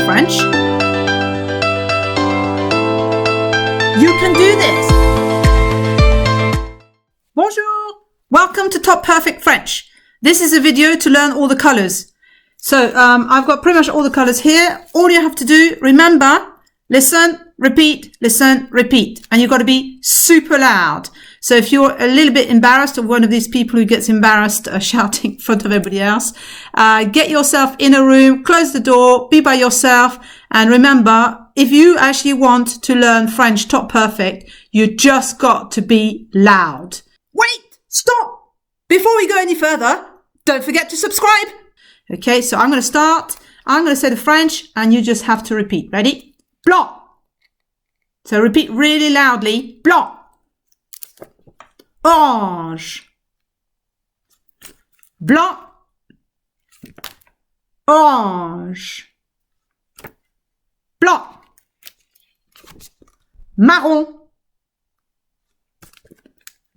French. You can do this. Bonjour. Welcome to Top Perfect French. This is a video to learn all the colors. So I've got pretty much all the colors here. All you have to do, remember, listen, repeat, and you've got to be super loud. So if you're a little bit embarrassed, or one of these people who gets embarrassed shouting in front of everybody else, get yourself in a room, close the door, be by yourself, and remember, if you actually want to learn French top perfect, you just got to be loud. Wait, stop! Before we go any further, don't forget to subscribe. Okay, so I'm going to start. I'm going to say the French, and you just have to repeat. Ready? Blanc. So repeat really loudly. Blanc. Orange. Blanc. Orange. Blanc. Marron.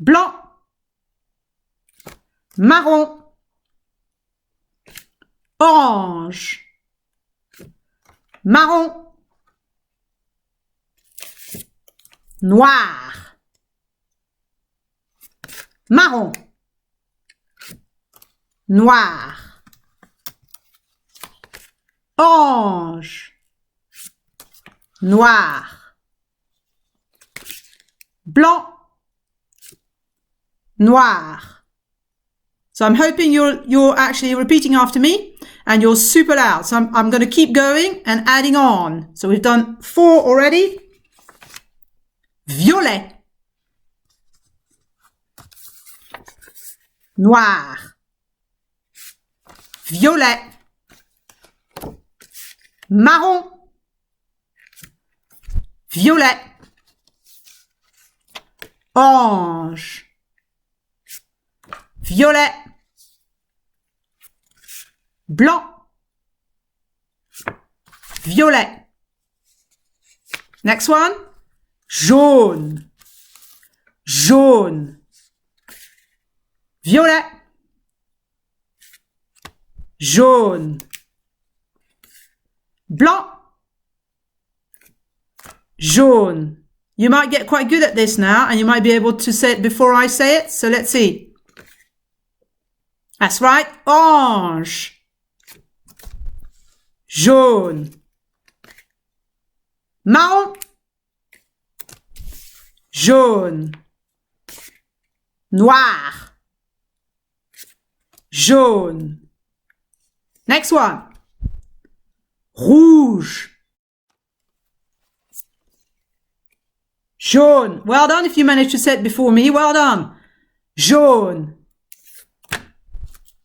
Blanc. Marron. Orange. Marron. Noir. Marron. Noir. Orange. Noir. Blanc. Noir. So I'm hoping you're actually repeating after me and you're super loud. So I'm going to keep going and adding on. So we've done 4 already. Violet. Noir. Violet. Marron. Violet. Orange. Violet. Blanc. Violet. Next one. Jaune. Jaune. Violet. Jaune. Blanc. Jaune. You might get quite good at this now, and you might be able to say it before I say it. So let's see. That's right. Orange. Jaune. Marron. Jaune. Noir. Jaune. Next one. Rouge. Jaune. Well done if you managed to say it before me. Well done. Jaune.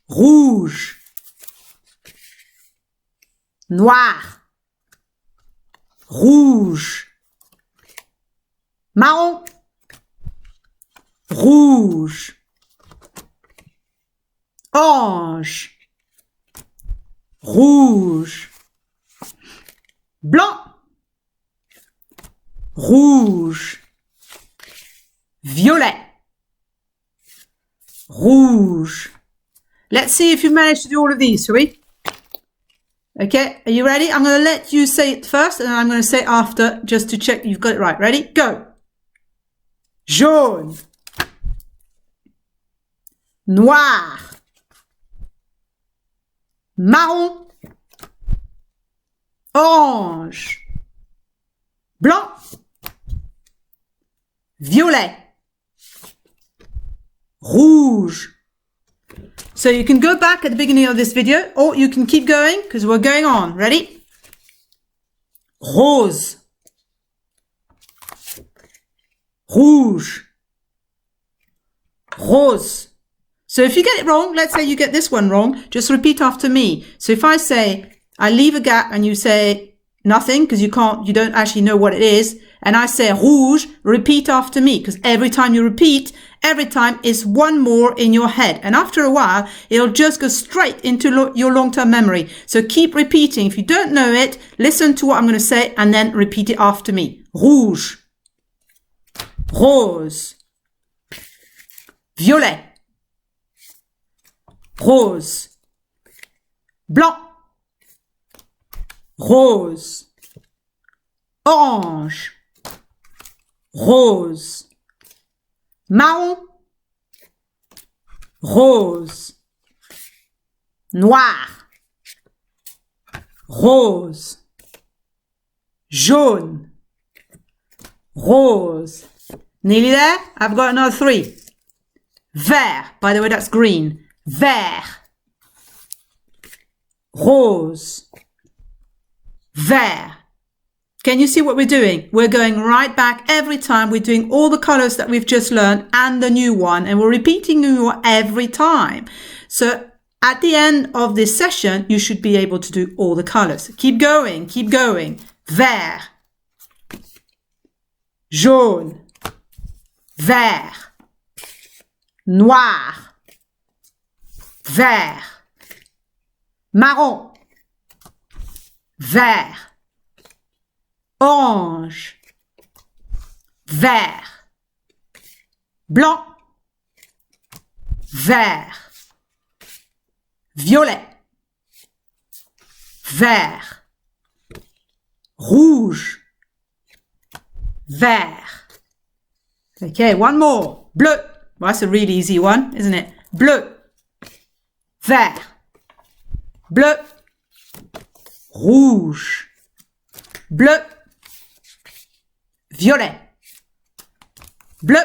Rouge. Noir. Rouge. Marron. Rouge. Orange. Rouge. Blanc. Rouge. Violet. Rouge. Let's see if you manage to do all of these, shall we? Okay, are you ready? I'm going to let you say it first, and then I'm going to say it after, just to check you've got it right. Ready? Go. Jaune. Noir. Marron. Orange. Blanc. Violet. Rouge. So you can go back at the beginning of this video, or you can keep going because we're going on. Ready? Rose. Rouge. Rose. So if you get it wrong, let's say you get this one wrong, just repeat after me. So if I say, I leave a gap and you say nothing because you don't actually know what it is, and I say rouge, repeat after me, because every time you repeat, every time is one more in your head. And after a while, it'll just go straight into your long-term memory. So keep repeating. If you don't know it, listen to what I'm going to say and then repeat it after me. Rouge. Rose. Violet. Rose. Blanc. rose, orange, rose, marron, rose, noir, rose, jaune, rose. Nearly there? I've got another 3. Vert. By the way, that's green. Vert. Rose. Vert. Can you see what we're doing? We're going right back every time. We're doing all the colors that we've just learned and the new one, and we're repeating the new one every time. So at the end of this session, you should be able to do all the colors. Keep going, keep going. Vert. Jaune. Vert. Noir. Vert. Marron. Vert. Orange. Vert. Blanc. Vert. Violet. Vert. Rouge. Vert. Okay, one more. Bleu. Well, that's a really easy one, isn't it? Bleu. Vert. Bleu. Rouge. Bleu. Violet. Bleu.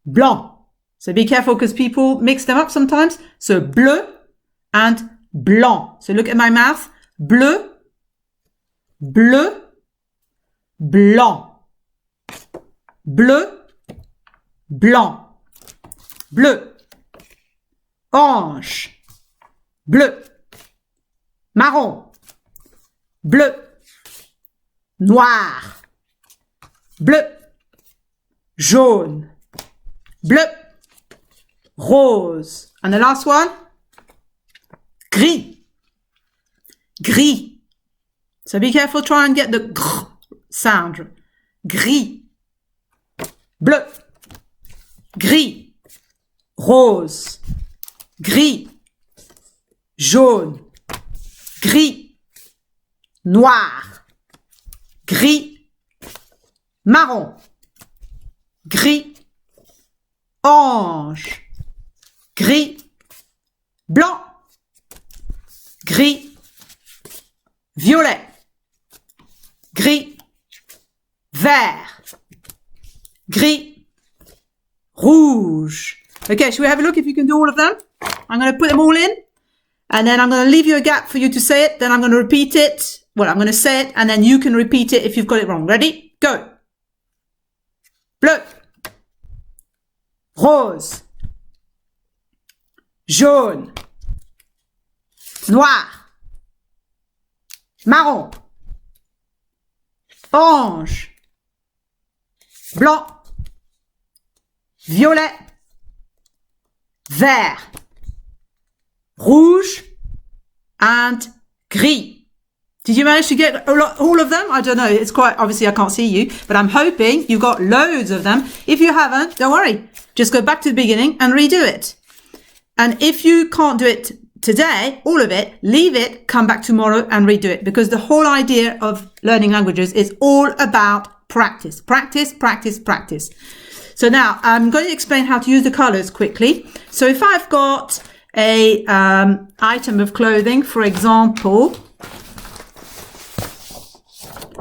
Blanc. So be careful because people mix them up sometimes. So bleu and blanc. So look at my mouth. Bleu. Bleu. Blanc. Bleu. Blanc. Bleu. Orange. Bleu. Marron. Bleu. Noir. Bleu. Jaune. Bleu. Rose. And the last one? Gris. Gris. So be careful, try and get the gr sound. Gris. Bleu. Gris. Rose. Gris. Jaune. Gris. Noir. Gris. Marron. Gris. Orange. Gris. Blanc. Gris. Violet. Gris. Vert. Gris. Rouge. Okay, should we have a look if you can do all of them? I'm going to put them all in. And then I'm going to leave you a gap for you to say it. Then I'm going to repeat it. Well, I'm going to say it. And then you can repeat it if you've got it wrong. Ready? Go. Bleu. Rose. Jaune. Noir. Marron. Orange. Blanc. Violet. Vert. Rouge. And gris. Did you manage to get all of them? I don't know. It's quite, obviously I can't see you, but I'm hoping you got loads of them. If you haven't, don't worry. Just go back to the beginning and redo it. And if you can't do it today, all of it, leave it, come back tomorrow and redo it. Because the whole idea of learning languages is all about practice. Practice, practice, practice. So now I'm going to explain how to use the colors quickly. So if I've got a item of clothing, for example,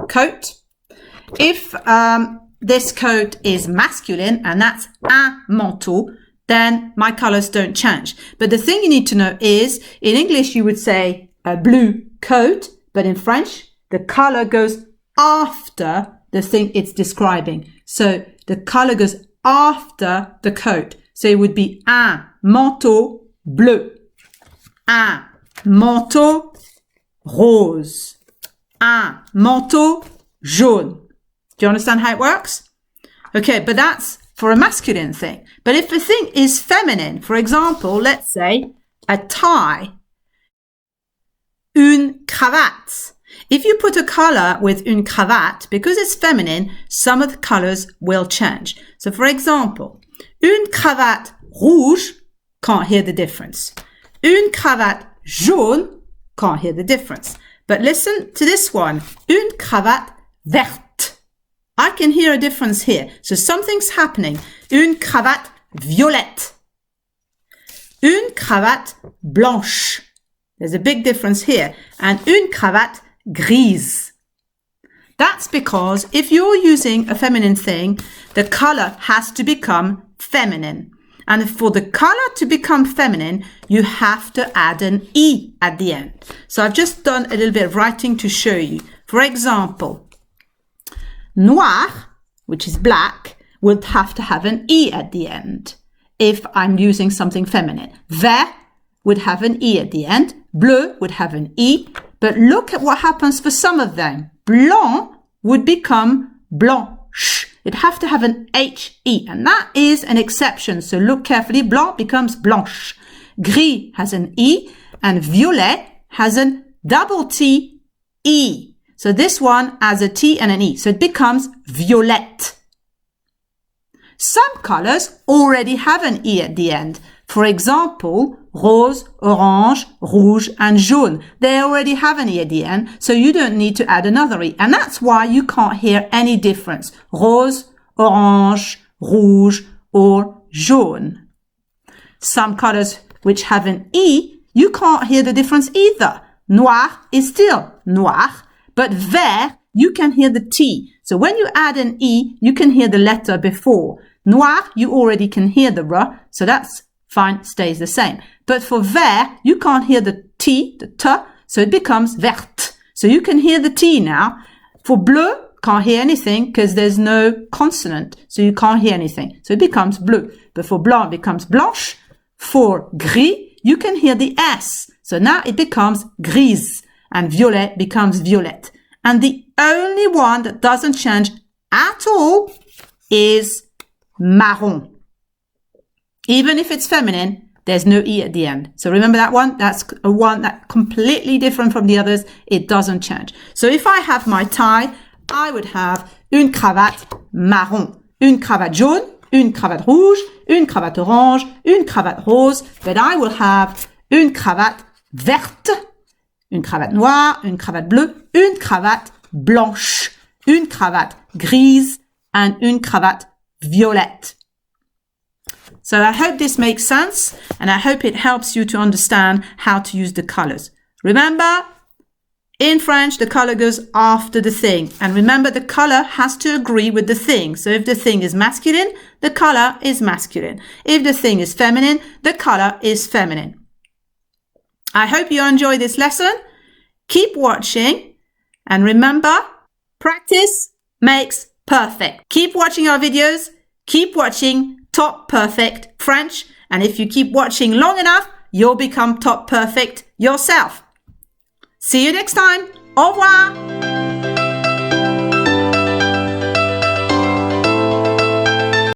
coat. If this coat is masculine and that's un manteau, then my colors don't change. But the thing you need to know is, in English you would say a blue coat, but in French the color goes after the thing it's describing. So the color goes after the coat. So it would be un manteau bleu, un manteau rose, un manteau jaune. Do you understand how it works? Okay, but that's for a masculine thing. But if the thing is feminine, for example, let's say a tie, une cravate. If you put a color with une cravate, because it's feminine, some of the colors will change. So for example, une cravate rouge, can't hear the difference. Une cravate jaune, can't hear the difference. But listen to this one. Une cravate verte. I can hear a difference here. So something's happening. Une cravate violette. Une cravate blanche. There's a big difference here. And une cravate grise. That's because if you're using a feminine thing, the color has to become feminine. And for the color to become feminine, you have to add an E at the end. So I've just done a little bit of writing to show you. For example, noir, which is black, would have to have an E at the end if I'm using something feminine. Vert would have an E at the end. Bleu would have an E. But look at what happens for some of them. Blanc would become blanche. It'd have to have an H-E, and that is an exception. So look carefully. Blanc becomes blanche. Gris has an E, and violet has an double T, E. So this one has a T and an E. So it becomes violette. Some colors already have an E at the end. For example, rose, orange, rouge, and jaune. They already have an E at the end, so you don't need to add another E. And that's why you can't hear any difference. Rose, orange, rouge, or jaune. Some colors which have an E, you can't hear the difference either. Noir is still noir, but vert, you can hear the T. So when you add an E, you can hear the letter before. Noir, you already can hear the R, so that's fine, stays the same. But for vert, you can't hear the T, the T, so it becomes verte. So you can hear the T now. For bleu, can't hear anything because there's no consonant, so you can't hear anything. So it becomes bleu. But for blanc, it becomes blanche. For gris, you can hear the S. So now it becomes grise. And violet becomes violette. And the only one that doesn't change at all is marron. Even if it's feminine, there's no E at the end. So remember that one? That's a one that's completely different from the others. It doesn't change. So if I have my tie, I would have une cravate marron, une cravate jaune, une cravate rouge, une cravate orange, une cravate rose. But I will have une cravate verte, une cravate noire, une cravate bleue, une cravate blanche, une cravate grise, and une cravate violette. So I hope this makes sense, and I hope it helps you to understand how to use the colors. Remember, in French, the color goes after the thing. And remember, the color has to agree with the thing. So if the thing is masculine, the color is masculine. If the thing is feminine, the color is feminine. I hope you enjoy this lesson. Keep watching. And remember, practice makes perfect. Keep watching our videos. Keep watching Top Perfect French. And if you keep watching long enough, you'll become top perfect yourself. See you next time. Au revoir.